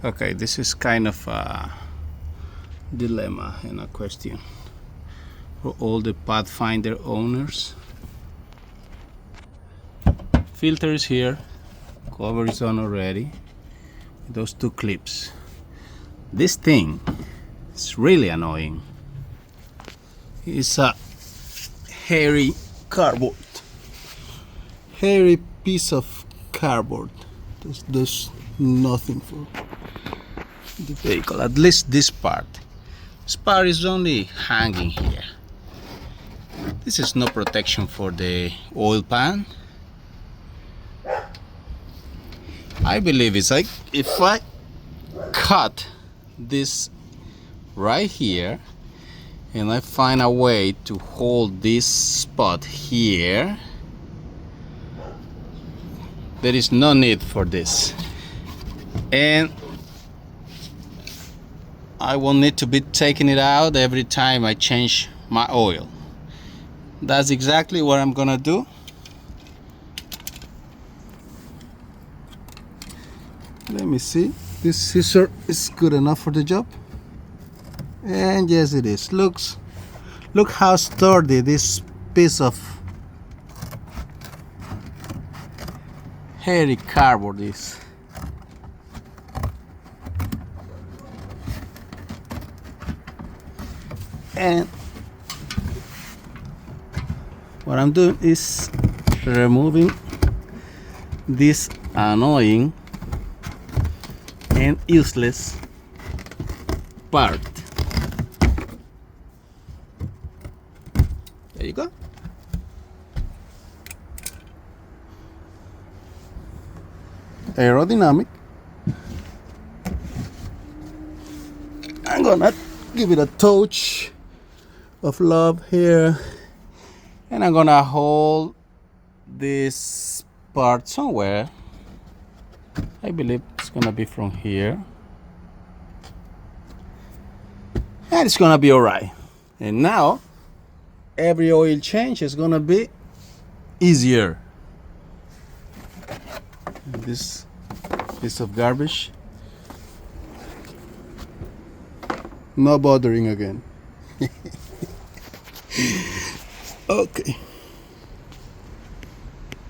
Okay, this is kind of a dilemma and a question for all the Pathfinder owners. Filter is here, cover is on already. Those two clips. This thing is really annoying. It's a hairy cardboard. Hairy piece of cardboard. There's nothing for the vehicle, at least this part. This part is only hanging here. This is no protection for the oil pan. I believe it's like if I cut this right here and I find a way to hold this spot here, there is no need for this, and I will need to be taking it out every time I change my oil. That's exactly what I'm gonna do. Let me see. This scissor is good enough for the job, and yes, it is. Look how sturdy this piece of hairy cardboard is. And what I'm doing is removing this annoying and useless part. There you go. Aerodynamic. I'm gonna give it a touch of love here, and I'm gonna hold this part somewhere. I believe it's gonna be from here, and it's gonna be alright. And now every oil change is gonna be easier. This piece of garbage, no bothering again. Okay.